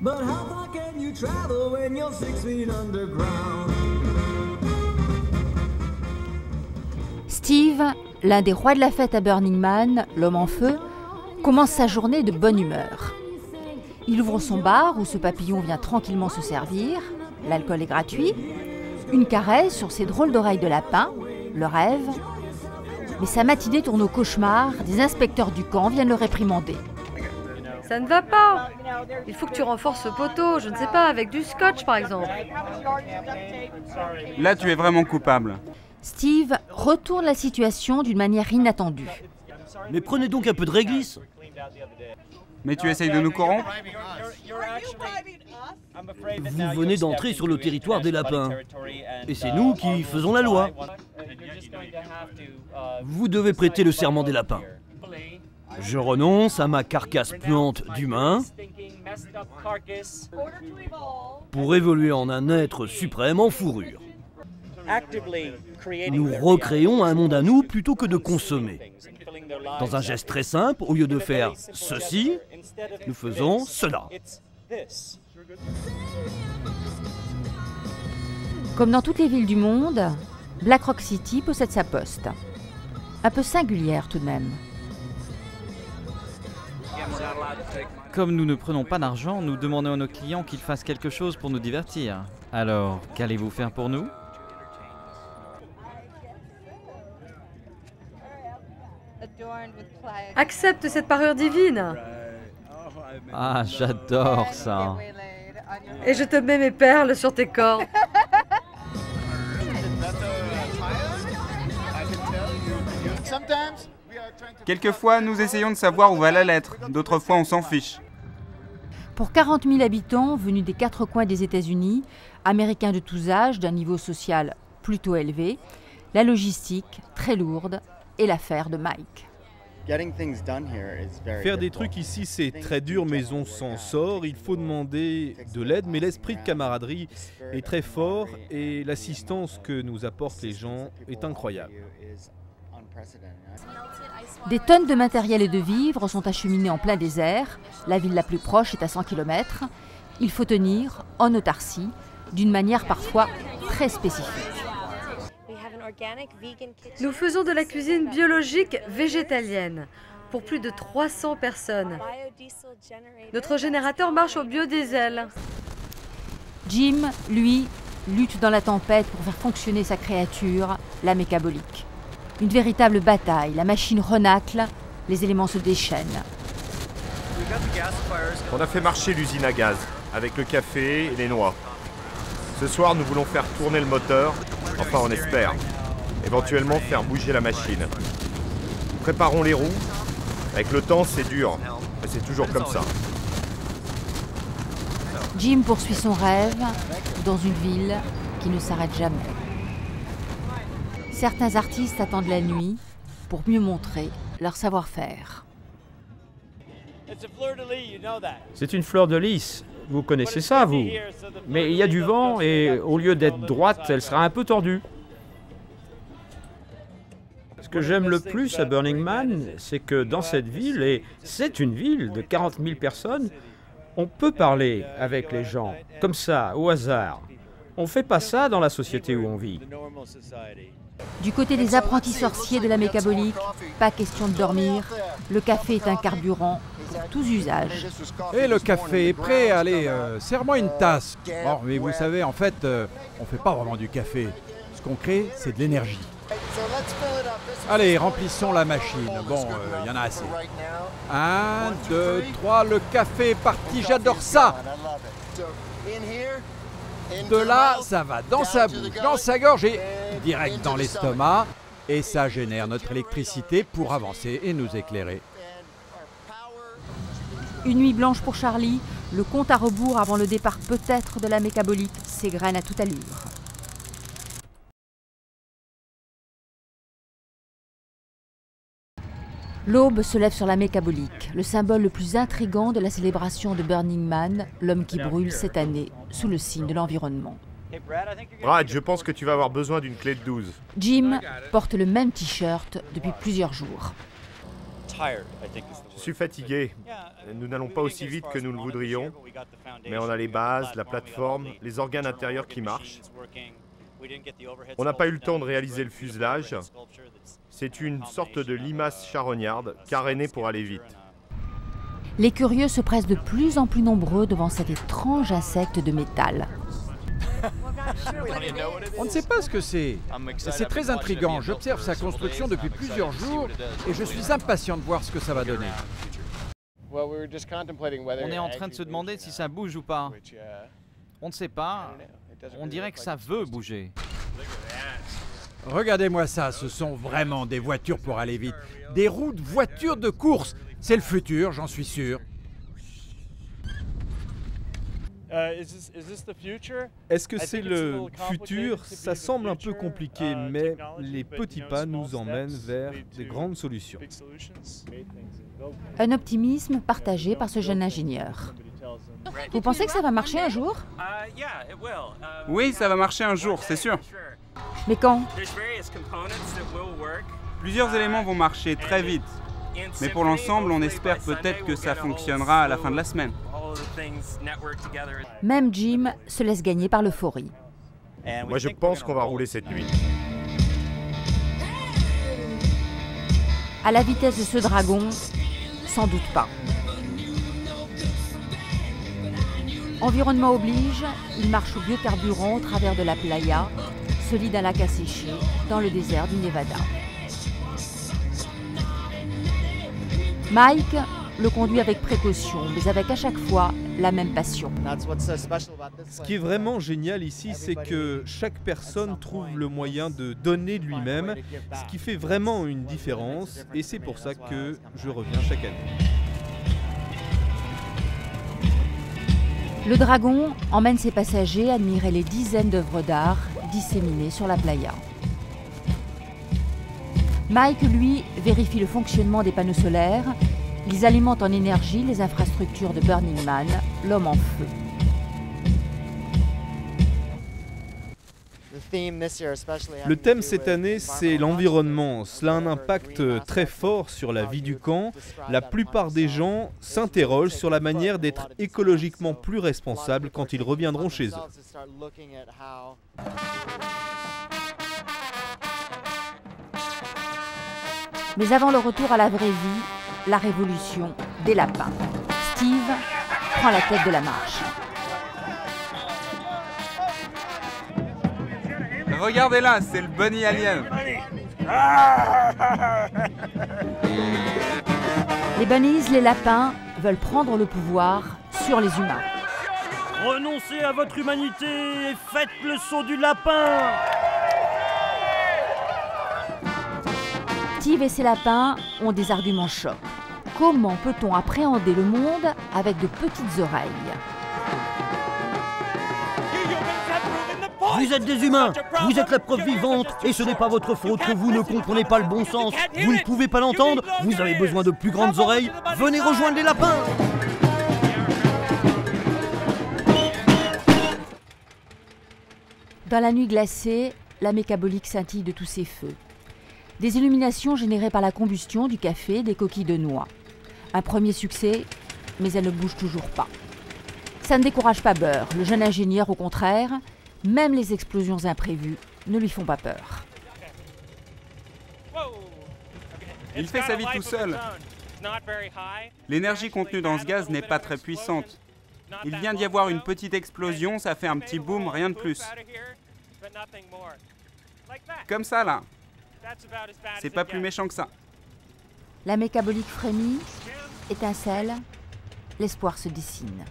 But how far can you travel when you're 6 feet underground? Steve, l'un des rois de la fête à Burning Man, l'homme en feu, commence sa journée de bonne humeur. Il ouvre son bar où ce papillon vient tranquillement se servir, l'alcool est gratuit, une caresse sur ses drôles d'oreilles de lapin, le rêve. Mais sa matinée tourne au cauchemar, des inspecteurs du camp viennent le réprimander. Ça ne va pas. Il faut que tu renforces ce poteau, je ne sais pas, avec du scotch par exemple. Là, tu es vraiment coupable. Steve retourne la situation d'une manière inattendue. Mais prenez donc un peu de réglisse. Mais tu essayes de nous corrompre? Vous venez d'entrer sur le territoire des lapins. Et c'est nous qui faisons la loi. Vous devez prêter le serment des lapins. Je renonce à ma carcasse puante d'humain pour évoluer en un être suprême en fourrure. Nous recréons un monde à nous plutôt que de consommer. Dans un geste très simple, au lieu de faire ceci, nous faisons cela. Comme dans toutes les villes du monde, Black Rock City possède sa poste. Un peu singulière tout de même. Comme nous ne prenons pas d'argent, nous demandons à nos clients qu'ils fassent quelque chose pour nous divertir. Alors, qu'allez-vous faire pour nous? Accepte cette parure divine. Ah, j'adore ça. Et je te mets mes perles sur tes cordes. Quelquefois, nous essayons de savoir où va la lettre. D'autres fois, on s'en fiche. Pour 40 000 habitants venus des 4 coins des États-Unis, américains de tous âges, d'un niveau social plutôt élevé, la logistique très lourde est l'affaire de Mike. Faire des trucs ici, c'est très dur, mais on s'en sort. Il faut demander de l'aide, mais l'esprit de camaraderie est très fort et l'assistance que nous apportent les gens est incroyable. Des tonnes de matériel et de vivres sont acheminés en plein désert. La ville la plus proche est à 100 km. Il faut tenir en autarcie, d'une manière parfois très spécifique. Nous faisons de la cuisine biologique végétalienne pour plus de 300 personnes. Notre générateur marche au biodiesel. Jim, lui, lutte dans la tempête pour faire fonctionner sa créature, la mécabolique. Une véritable bataille, la machine renacle, les éléments se déchaînent. On a fait marcher l'usine à gaz, avec le café et les noix. Ce soir, nous voulons faire tourner le moteur, enfin on espère. Éventuellement faire bouger la machine. Préparons les roues. Avec le temps, c'est dur, mais c'est toujours comme ça. Jim poursuit son rêve dans une ville qui ne s'arrête jamais. Certains artistes attendent la nuit pour mieux montrer leur savoir-faire. C'est une fleur de lys. Vous connaissez ça, vous? Mais il y a du vent et au lieu d'être droite, elle sera un peu tordue. Ce que j'aime le plus à Burning Man, c'est que dans cette ville, et c'est une ville de 40 000 personnes, on peut parler avec les gens, comme ça, au hasard. On ne fait pas ça dans la société où on vit. Du côté des apprentis sorciers de la mécabolique, pas question de dormir. Le café est un carburant pour tous usages. Et le café est prêt, allez, serre-moi une tasse. Bon, mais vous savez, en fait, on fait pas vraiment du café. Ce qu'on crée, c'est de l'énergie. Allez, remplissons la machine. Bon, il y en a assez. 1, 2, 3, le café est parti, j'adore ça. De là, ça va dans sa bouche, dans sa gorge et direct dans l'estomac. Et ça génère notre électricité pour avancer et nous éclairer. Une nuit blanche pour Charlie, le compte à rebours avant le départ peut-être de la mécabolique s'égrène à toute allure. L'aube se lève sur la mécabolique, le symbole le plus intrigant de la célébration de Burning Man, l'homme qui brûle cette année sous le signe de l'environnement. Brad, je pense que tu vas avoir besoin d'une clé de 12. Jim porte le même t-shirt depuis plusieurs jours. Je suis fatigué. Nous n'allons pas aussi vite que nous le voudrions, mais on a les bases, la plateforme, les organes intérieurs qui marchent. On n'a pas eu le temps de réaliser le fuselage. C'est une sorte de limace charognarde, carénée pour aller vite. Les curieux se pressent de plus en plus nombreux devant cet étrange insecte de métal. On ne sait pas ce que c'est. C'est très intriguant. J'observe sa construction depuis plusieurs jours et je suis impatient de voir ce que ça va donner. On est en train de se demander si ça bouge ou pas. On ne sait pas. On dirait que ça veut bouger. Regardez-moi ça, ce sont vraiment des voitures pour aller vite. Des roues de voitures de course. C'est le futur, j'en suis sûr. Est-ce que c'est le futur? Ça semble un peu compliqué, mais les petits pas nous emmènent vers des grandes solutions. Un optimisme partagé par ce jeune ingénieur. Vous pensez que ça va marcher un jour? Oui, ça va marcher un jour, c'est sûr. Mais quand? Plusieurs éléments vont marcher très vite. Mais pour l'ensemble, on espère peut-être que ça fonctionnera à la fin de la semaine. Même Jim se laisse gagner par l'euphorie. Moi, je pense qu'on va rouler cette nuit. À la vitesse de ce dragon, sans doute pas. Environnement oblige, il marche au biocarburant au travers de la playa, solide d'un lac asséché, dans le désert du Nevada. Mike le conduit avec précaution, mais avec à chaque fois la même passion. Ce qui est vraiment génial ici, c'est que chaque personne trouve le moyen de donner de lui-même, ce qui fait vraiment une différence, et c'est pour ça que je reviens chaque année. Le dragon emmène ses passagers admirer les dizaines d'œuvres d'art disséminées sur la playa. Mike, lui, vérifie le fonctionnement des panneaux solaires. Ils alimentent en énergie les infrastructures de Burning Man, l'homme en feu. Le thème cette année, c'est l'environnement. Cela a un impact très fort sur la vie du camp. La plupart des gens s'interrogent sur la manière d'être écologiquement plus responsables quand ils reviendront chez eux. Mais avant le retour à la vraie vie, la révolution des lapins. Steve prend la tête de la marche. Regardez là, c'est le bunny alien. Les bunnies, les lapins, veulent prendre le pouvoir sur les humains. Renoncez à votre humanité et faites le saut du lapin! Steve et ses lapins ont des arguments chocs. Comment peut-on appréhender le monde avec de petites oreilles? Vous êtes des humains, vous êtes la preuve vivante et ce n'est pas votre faute que vous ne comprenez pas le bon sens. Vous ne pouvez pas l'entendre, vous avez besoin de plus grandes oreilles, venez rejoindre les lapins! Dans la nuit glacée, la mécabolique scintille de tous ses feux. Des illuminations générées par la combustion du café, des coquilles de noix. Un premier succès, mais elle ne bouge toujours pas. Ça ne décourage pas Burr, le jeune ingénieur au contraire. Même les explosions imprévues ne lui font pas peur. Il fait sa vie tout seul. L'énergie contenue dans ce gaz n'est pas très puissante. Il vient d'y avoir une petite explosion, ça fait un petit boom, rien de plus. Comme ça là. C'est pas plus méchant que ça. La mécabolique frémit, étincelle, l'espoir se dessine.